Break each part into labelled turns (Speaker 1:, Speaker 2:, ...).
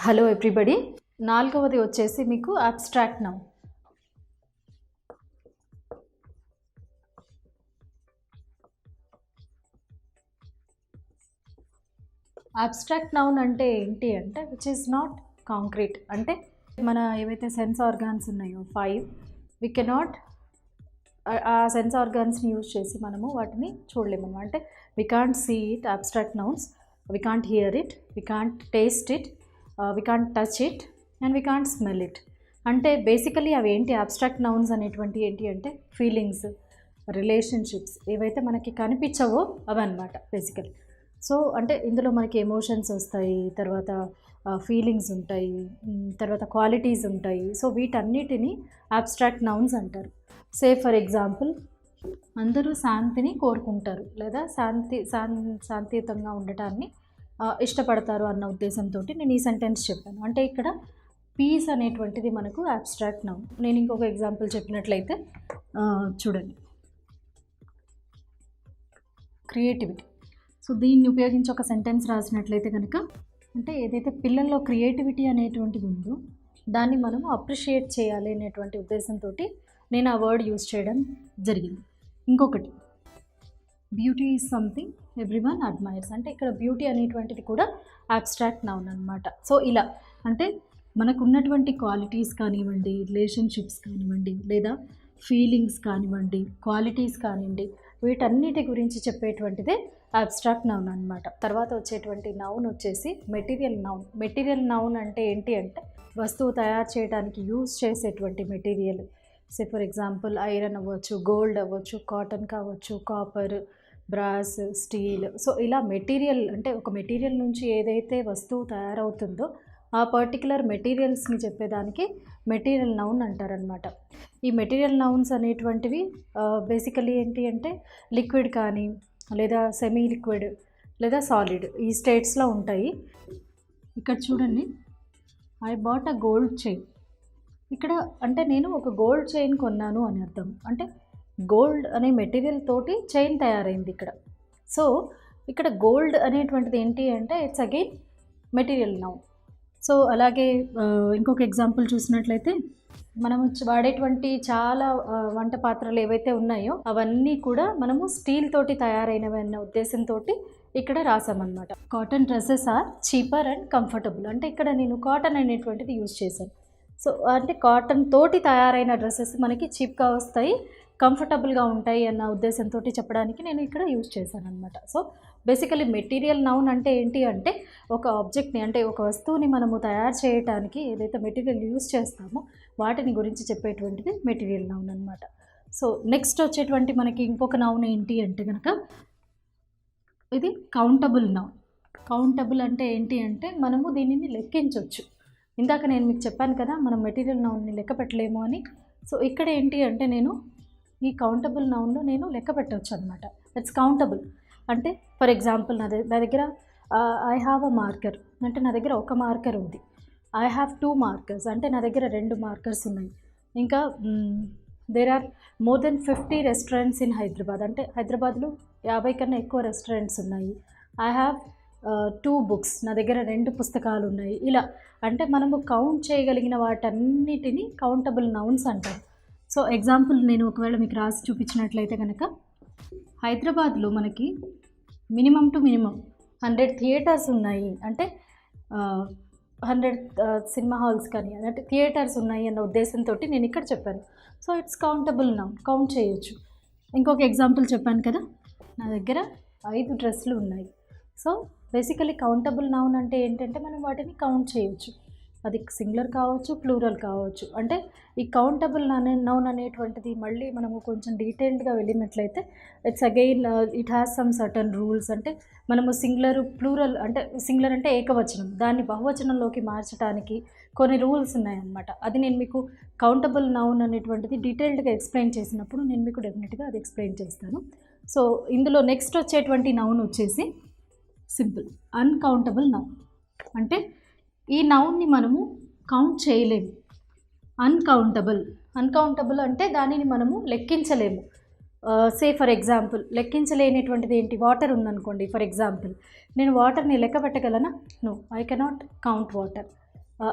Speaker 1: Hello everybody. నాలుగవది వచ్చేసి మీకు అబ్స్ట్రాక్ట్ నౌన్. అబ్స్ట్రాక్ట్ నౌన్ అంటే ఏంటి అంటే విచ్ ఈజ్ నాట్ కాంక్రీట్. అంటే మన ఏవైతే సెన్స్ ఆర్గాన్స్ ఉన్నాయో 5 వి కెనాట్ ఆ సెన్స్ ఆర్గాన్స్ని యూజ్ చేసి మనము వాటిని చూడలేము. అంటే we can't see it. Abstract nouns we can't hear it, we can't taste it, we can't touch it and we can't smell it. అంటే బేసికలీ అవి ఏంటి, అబ్స్ట్రాక్ట్ నౌన్స్ అనేటువంటి ఏంటి అంటే ఫీలింగ్స్, రిలేషన్షిప్స్ ఏవైతే మనకి కనిపించవో అవన్నమాట బేసికలీ. సో అంటే ఇందులో మనకి ఎమోషన్స్ వస్తాయి, తర్వాత ఫీలింగ్స్ ఉంటాయి, తర్వాత క్వాలిటీస్ ఉంటాయి. సో వీటన్నిటిని అబ్స్ట్రాక్ట్ నౌన్స్ అంటారు. సే ఫర్ ఎగ్జాంపుల్, అందరూ శాంతిని కోరుకుంటారు లేదా శాంతియుతంగా ఉండటాన్ని ఇష్టపడతారు అన్న ఉద్దేశంతో నేను ఈ సెంటెన్స్ చెప్పాను. అంటే ఇక్కడ పీస్ అనేటువంటిది మనకు అబ్స్ట్రాక్ట్ నౌన్. నేను ఇంకొక ఎగ్జాంపుల్ చెప్పినట్లయితే చూడండి, క్రియేటివిటీ. సో దీన్ని ఉపయోగించి ఒక సెంటెన్స్ రాసినట్లయితే కనుక, అంటే ఏదైతే పిల్లల్లో క్రియేటివిటీ అనేటువంటిది ఉందో దాన్ని మనము అప్రిషియేట్ చేయాలి అనేటువంటి ఉద్దేశంతో నేను ఆ వర్డ్ యూజ్ చేయడం జరిగింది. ఇంకొకటి, beauty is something everyone admires. అంటే ఇక్కడ బ్యూటీ అనేటువంటిది కూడా అబ్స్ట్రాక్ట్ నౌన్ అనమాట. సో ఇలా అంటే మనకు ఉన్నటువంటి క్వాలిటీస్ కానివ్వండి, రిలేషన్షిప్స్ కానివ్వండి, లేదా ఫీలింగ్స్ కానివ్వండి, క్వాలిటీస్ కానివ్వండి, వీటన్నిటి గురించి చెప్పేటువంటిదే అబ్స్ట్రాక్ట్ నౌన్ అనమాట. తర్వాత వచ్చేటువంటి నౌన్ వచ్చేసి మెటీరియల్ నౌన్. మెటీరియల్ నౌన్ అంటే ఏంటి అంటే వస్తువు తయారు చేయడానికి యూజ్ చేసేటువంటి material. Say for example iron అవ్వచ్చు, గోల్డ్ అవ్వచ్చు, కాటన్ కావచ్చు, కాపర్, బ్రాస్, స్టీల్. సో ఇలా మెటీరియల్ అంటే ఒక మెటీరియల్ నుంచి ఏదైతే వస్తువు తయారవుతుందో ఆ పర్టికులర్ మెటీరియల్స్ని చెప్పేదానికి మెటీరియల్ నౌన్ అంటారనమాట. ఈ మెటీరియల్ నౌన్స్ అనేటువంటివి బేసికలీ ఏంటి అంటే లిక్విడ్ కానీ లేదా సెమీ లిక్విడ్ లేదా సాలిడ్ ఈ స్టేట్స్లో ఉంటాయి. ఇక్కడ చూడండి, I bought a gold chain. ఇక్కడ అంటే నేను ఒక గోల్డ్ చైన్ కొన్నాను అని అర్థం. అంటే గోల్డ్ అనే మెటీరియల్ తోటి చైన్ తయారైంది ఇక్కడ. సో ఇక్కడ గోల్డ్ అనేటువంటిది ఏంటి అంటే it's again material noun. So అలాగే ఇంకొక ఎగ్జాంపుల్ చూసినట్లయితే, మనం వాడేటువంటి చాలా వంట పాత్రలు ఏవైతే ఉన్నాయో అవన్నీ కూడా మనము స్టీల్ తోటి తయారైనవి అన్న ఉద్దేశంతో ఇక్కడ రాసామన్నమాట. Cotton dresses are cheaper and comfortable. అంటే ఇక్కడ నేను కాటన్ అనేటువంటిది యూజ్ చేశాను. సో అంటే కాటన్ తోటి తయారైన డ్రెస్సెస్ మనకి చీప్గా వస్తాయి, కంఫర్టబుల్గా ఉంటాయి అన్న ఉద్దేశంతో చెప్పడానికి నేను ఇక్కడ యూజ్ చేశాను అనమాట. సో బేసికలీ మెటీరియల్ నౌన్ అంటే ఏంటి అంటే ఒక ఆబ్జెక్ట్ని అంటే ఒక వస్తువుని మనము తయారు చేయడానికి ఏదైతే మెటీరియల్ యూజ్ చేస్తామో వాటిని గురించి చెప్పేటువంటిది మెటీరియల్ నౌన్ అనమాట. సో నెక్స్ట్ వచ్చేటువంటి మనకి ఇంకొక నౌన్ ఏంటి అంటే కనుక ఇది కౌంటబుల్ నౌన్. కౌంటబుల్ అంటే ఏంటి అంటే మనము దీనిని లెక్కించవచ్చు. ఇందాక నేను మీకు చెప్పాను కదా మనం మెటీరియల్ నౌన్ని లెక్క పెట్టలేము అని. సో ఇక్కడ ఏంటి అంటే నేను ఈ కౌంటబుల్ నౌన్లో నేను లెక్క పెట్టవచ్చు అనమాట. It's countable. అంటే ఫర్ ఎగ్జాంపుల్ నా దగ్గర ఐ హ్యావ్ అ మార్కర్ అంటే నా దగ్గర ఒక మార్కర్ ఉంది. ఐ హ్యావ్ 2 మార్కర్స్ అంటే నా దగ్గర 2 మార్కర్స్ ఉన్నాయి. ఇంకా there are more than 50 restaurants in Hyderabad. అంటే హైదరాబాద్లో 50 కన్నా ఎక్కువ రెస్టారెంట్స్ ఉన్నాయి. I have 2 books. నా దగ్గర 2 పుస్తకాలు ఉన్నాయి. ఇలా అంటే మనము కౌంట్ చేయగలిగిన వాటన్నిటిని కౌంటబుల్ నౌన్స్ అంటారు. సో ఎగ్జాంపుల్ నేను ఒకవేళ మీకు రాసి చూపించినట్లయితే కనుక, హైదరాబాద్లో మనకి మినిమం టు మినిమం 100 థియేటర్స్ ఉన్నాయి. అంటే 100 సినిమా హాల్స్ కానీ అంటే థియేటర్స్ ఉన్నాయి అన్న ఉద్దేశంతో నేను ఇక్కడ చెప్పాను. So it's countable noun, count చేయొచ్చు. ఇంకొక ఎగ్జాంపుల్ చెప్పాను కదా, నా దగ్గర 5 డ్రెస్సులు ఉన్నాయి. సో బేసికలీ కౌంటబుల్ నౌన్ అంటే ఏంటంటే మనం వాటిని కౌంట్ చేయొచ్చు. అది సింగులర్ కావచ్చు, ప్లూరల్ కావచ్చు. అంటే ఈ కౌంటబుల్ నౌన్ అనేటువంటిది మళ్ళీ మనము కొంచెం డీటెయిల్డ్గా వెళ్ళినట్లయితే it's again it has some certain rules. అంటే మనము సింగులర్, ప్లూరల్ అంటే సింగులర్ అంటే ఏకవచనం, దాన్ని బహువచనంలోకి మార్చడానికి కొన్ని రూల్స్ ఉన్నాయన్నమాట. అది నేను మీకు కౌంటబుల్ నౌన్ అనేటువంటిది డీటెయిల్డ్గా ఎక్స్ప్లెయిన్ చేసినప్పుడు నేను మీకు డెఫినెట్గా అది ఎక్స్ప్లెయిన్ చేస్తాను. సో ఇందులో నెక్స్ట్ వచ్చేటువంటి నౌన్ వచ్చేసి సింపుల్, అన్కౌంటబుల్ నౌన్. అంటే ఈ నౌన్ని మనము కౌంట్ చేయలేము. అన్కౌంటబుల్ అంటే దానిని మనము లెక్కించలేము. సే ఫర్ ఎగ్జాంపుల్, లెక్కించలేనటువంటిది ఏంటి, వాటర్ ఉందనుకోండి. ఫర్ ఎగ్జాంపుల్ నేను వాటర్ని లెక్క పెట్టగలనా? No, I cannot count water.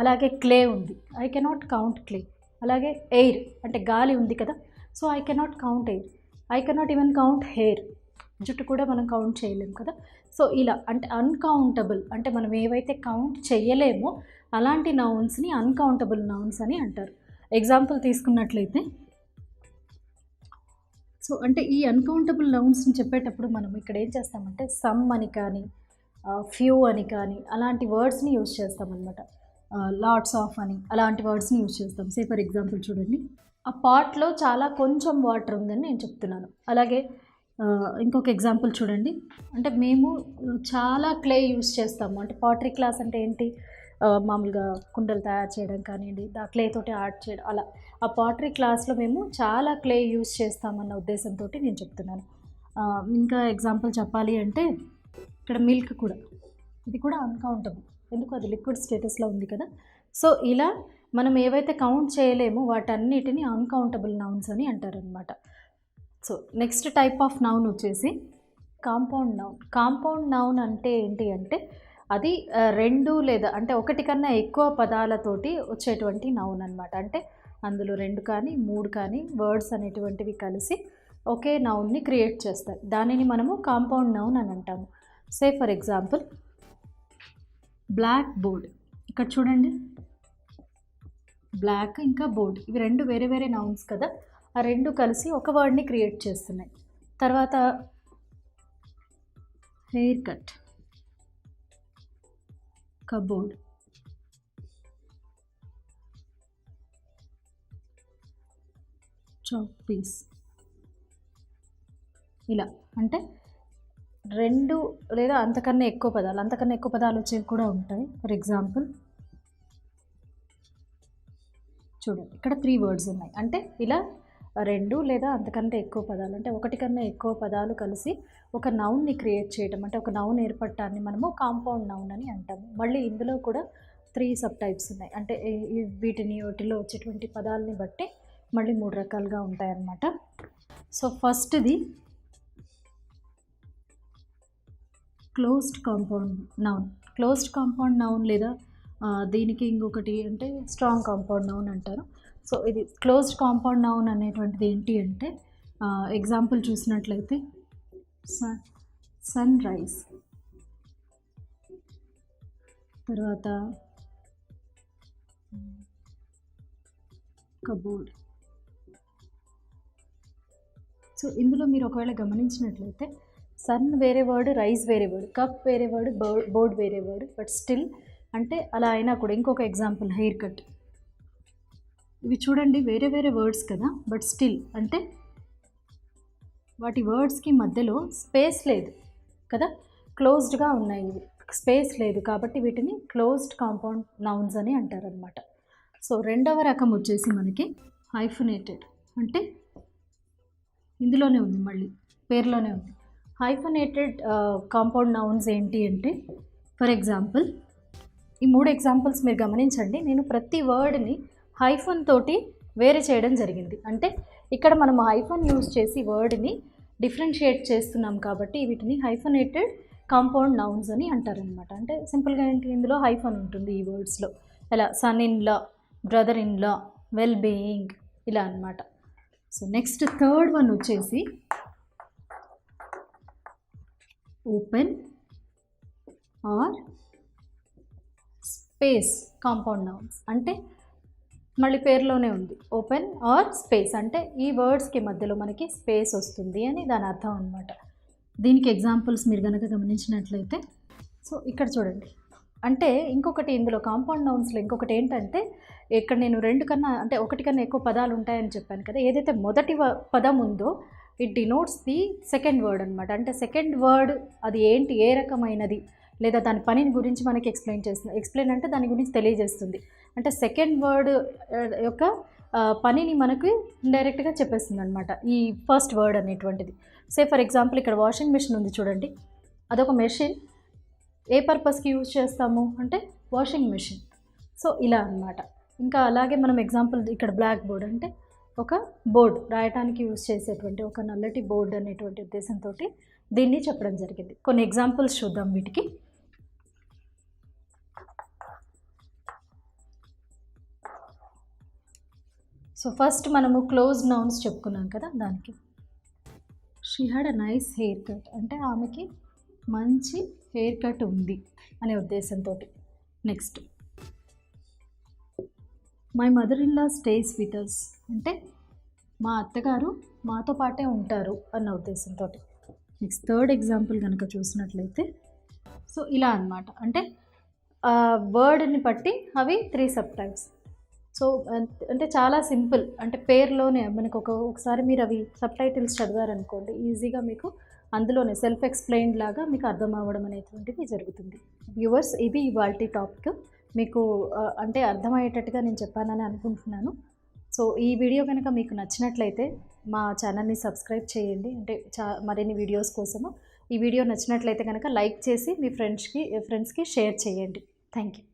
Speaker 1: అలాగే క్లే ఉంది, ఐ కెనాట్ కౌంట్ క్లే. అలాగే ఎయిర్ అంటే గాలి ఉంది కదా, so I cannot count air. I cannot even count hair, జుట్టు కూడా మనం కౌంట్ చేయలేము కదా. సో ఇలా అంటే అన్కౌంటబుల్ అంటే మనం ఏవైతే కౌంట్ చేయలేమో అలాంటి నౌన్స్ని అన్కౌంటబుల్ నౌన్స్ అని అంటారు. ఎగ్జాంపుల్ తీసుకున్నట్లయితే, సో అంటే ఈ అన్కౌంటబుల్ నౌన్స్ని చెప్పేటప్పుడు మనం ఇక్కడ ఏం చేస్తామంటే సమ్ అని కానీ ఫ్యూ అని కానీ అలాంటి వర్డ్స్ని యూజ్ చేస్తామన్నమాట. లాట్స్ ఆఫ్ అని అలాంటి వర్డ్స్ని యూజ్ చేస్తాం. సే ఫర్ ఎగ్జాంపుల్ చూడండి, ఆ పాట్లో చాలా కొంచెం వాటర్ ఉందని నేను చెప్తున్నాను. అలాగే ఇంకొక ఎగ్జాంపుల్ చూడండి, అంటే మేము చాలా క్లే యూజ్ చేస్తాము. అంటే పాటరీ క్లాస్ అంటే ఏంటి, మామూలుగా కుండలు తయారు చేయడం కానివ్వండి, ఆ క్లే తోటి ఆర్ట్ చేయడం, అలా ఆ పాటరీ క్లాస్లో మేము చాలా క్లే యూజ్ చేస్తామన్న ఉద్దేశంతో నేను చెప్తున్నాను. ఇంకా ఎగ్జాంపుల్ చెప్పాలి అంటే ఇక్కడ మిల్క్ కూడా, ఇది కూడా అన్కౌంటబుల్, ఎందుకు అది లిక్విడ్ స్టేటస్లో ఉంది కదా. సో ఇలా మనం ఏవైతే కౌంట్ చేయలేమో వాటన్నిటిని అన్కౌంటబుల్ నౌన్స్ అని అంటారనమాట. So next type of noun వచ్చేసి కాంపౌండ్ నౌన్. కాంపౌండ్ నౌన్ అంటే ఏంటి అంటే అది రెండు లేదా అంటే ఒకటి కన్నా ఎక్కువ పదాలతోటి వచ్చేటువంటి నౌన్ అనమాట. అంటే అందులో 2 కానీ 3 కానీ వర్డ్స్ అనేటువంటివి కలిసి ఒకే నౌన్ని క్రియేట్ చేస్తాయి. దానిని మనము కాంపౌండ్ నౌన్ అని అంటాము. Say for example black board. ఇక్కడ చూడండి, బ్లాక్ ఇంకా బోర్డ్ ఇవి 2 వేరే వేరే నౌన్స్ కదా, ఆ 2 కలిసి ఒక వర్డ్ని క్రియేట్ చేస్తున్నాయి. తర్వాత hair cut, cupboard, chalk piece. ఇలా అంటే 2 లేదా అంతకన్నా ఎక్కువ పదాలు వచ్చేవి కూడా ఉంటాయి. ఫర్ ఎగ్జాంపుల్ చూడండి, ఇక్కడ 3 వర్డ్స్ ఉన్నాయి. అంటే ఇలా 2 లేదా అంతకంటే ఎక్కువ పదాలు, అంటే ఒకటి కన్నా ఎక్కువ పదాలు కలిసి ఒక నౌన్ని క్రియేట్ చేయడం, అంటే ఒక నౌన్ ఏర్పడటాన్ని మనము కాంపౌండ్ నౌన్ అని అంటాము. మళ్ళీ ఇందులో కూడా 3 సబ్ టైప్స్ ఉన్నాయి. అంటే వీటిలో వచ్చేటువంటి పదాలని బట్టి మళ్ళీ 3 రకాలుగా ఉంటాయన్నమాట. సో ఫస్ట్ది closed compound noun. Closed compound noun లేదా దీనికి ఇంకొకటి అంటే స్ట్రాంగ్ కాంపౌండ్ నౌన్ అంటారు. సో ఇది క్లోజ్డ్ కాంపౌండ్ నౌన్ అనేటువంటిది ఏంటి అంటే ఎగ్జాంపుల్ చూసినట్లయితే సన్ రైజ్, తర్వాత కబోర్డ్. సో ఇందులో మీరు ఒకవేళ గమనించినట్లయితే సన్ వేరే వర్డ్, రైజ్ వేరే వర్డ్, కప్ వేరే వర్డ్, బోర్డ్ వేరే వర్డ్, బట్ స్టిల్ అంటే అలా అయినా కూడా. ఇంకొక ఎగ్జాంపుల్ హెయిర్ కట్. ఇవి చూడండి వేరే వేరే వర్డ్స్ కదా, బట్ స్టిల్ అంటే వాటి వర్డ్స్కి మధ్యలో స్పేస్ లేదు కదా, క్లోజ్డ్గా ఉన్నాయి. ఇవి స్పేస్ లేదు కాబట్టి వీటిని క్లోజ్డ్ కాంపౌండ్ నౌన్స్ అని అంటారనమాట. సో రెండవ రకం వచ్చేసి మనకి హైఫనేటెడ్. అంటే ఇందులోనే ఉంది, మళ్ళీ పేరులోనే ఉంది. హైఫనేటెడ్ కాంపౌండ్ నౌన్స్ ఏంటి అంటే ఫర్ ఎగ్జాంపుల్ ఈ 3 ఎగ్జాంపుల్స్ మీరు గమనించండి. నేను ప్రతి వర్డ్ని హైఫన్ తోటి వేరే చేయడం జరిగింది. అంటే ఇక్కడ మనం హైఫన్ యూజ్ చేసి వర్డ్ని డిఫరెన్షియేట్ చేస్తున్నాం కాబట్టి వీటిని హైఫనేటెడ్ కాంపౌండ్ నౌన్స్ అని అంటారనమాట. అంటే సింపుల్గా ఏంటి, ఇందులో హైఫన్ ఉంటుంది ఈ వర్డ్స్లో. ఎలా son in law, brother in law, well being, ఇలా అనమాట. సో నెక్స్ట్ థర్డ్ వన్ వచ్చేసి open or space compound nouns. అంటే మళ్ళీ పేరులోనే ఉంది, ఓపెన్ ఆర్ స్పేస్. అంటే ఈ వర్డ్స్కి మధ్యలో మనకి స్పేస్ వస్తుంది అని దాని అర్థం అనమాట. దీనికి ఎగ్జాంపుల్స్ మీరు కనుక గమనించినట్లయితే, సో ఇక్కడ చూడండి, అంటే ఇంకొకటి ఇందులో కాంపౌండ్ నౌన్స్లో ఇంకొకటి ఏంటంటే ఇక్కడ నేను 2 కన్నా అంటే 1 కన్నా ఎక్కువ పదాలు ఉంటాయని చెప్పాను కదా. ఏదైతే మొదటి పదం ఉందో it denotes the second word అనమాట. అంటే సెకండ్ వర్డ్ అది ఏంటి, ఏ రకమైనది, లేదా దాని పనిని గురించి మనకి ఎక్స్ప్లెయిన్ చేస్తుంది. ఎక్స్ప్లెయిన్ అంటే దాని గురించి తెలియజేస్తుంది. అంటే సెకండ్ వర్డ్ యొక్క పనిని మనకి ఇండైరెక్ట్గా చెప్పేస్తుంది అనమాట ఈ ఫస్ట్ వర్డ్ అనేటువంటిది. సే ఫర్ ఎగ్జాంపుల్ ఇక్కడ వాషింగ్ మెషిన్ ఉంది చూడండి, అదొక మెషిన్. ఏ పర్పస్కి యూజ్ చేస్తాము అంటే వాషింగ్ మెషిన్. సో ఇలా అన్నమాట. ఇంకా అలాగే మనం ఎగ్జాంపుల్ ఇక్కడ బ్లాక్ బోర్డ్ అంటే ఒక బోర్డ్ రాయటానికి యూజ్ చేసేటువంటి ఒక నల్లటి బోర్డ్ అనేటువంటి ఉద్దేశంతో దీన్ని చెప్పడం జరిగింది. కొన్ని ఎగ్జాంపుల్స్ చూద్దాం వీటికి. సో ఫస్ట్ మనము క్లోజ్ నౌన్స్ చెప్పుకున్నాం కదా, దానికి she had a nice hair cut అంటే ఆమెకి మంచి హెయిర్ కట్ ఉంది అనే ఉద్దేశంతో. Next my mother in law stays with us అంటే మా అత్తగారు మాతో పాటే ఉంటారు అన్న ఉద్దేశంతో. నెక్స్ట్ థర్డ్ ఎగ్జాంపుల్ కనుక చూసినట్లయితే సో ఇలా అన్నమాట. అంటే వర్డ్ని బట్టి అవి 3 సబ్ టైప్స్. సో అంటే చాలా సింపుల్, అంటే పేర్లోనే మనకు ఒకసారి మీరు అవి సబ్ టైటిల్స్ చదివారనుకోండి, ఈజీగా మీకు అందులోనే సెల్ఫ్ ఎక్స్ప్లెయిన్డ్ లాగా మీకు అర్థం అవ్వడం అనేటువంటిది జరుగుతుంది. వ్యూవర్స్, ఇది ఇవాల్టి టాపిక్. మీకు అంటే అర్థమయ్యేటట్టుగా నేను చెప్పానని అనుకుంటున్నాను. సో ఈ వీడియో కనుక మీకు నచ్చినట్లయితే మా ఛానల్ని సబ్స్క్రైబ్ చేయండి, అంటే మరిన్ని వీడియోస్ కోసము. ఈ వీడియో నచ్చినట్లయితే కనుక లైక్ చేసి మీ ఫ్రెండ్స్కి షేర్ చేయండి. Thank you.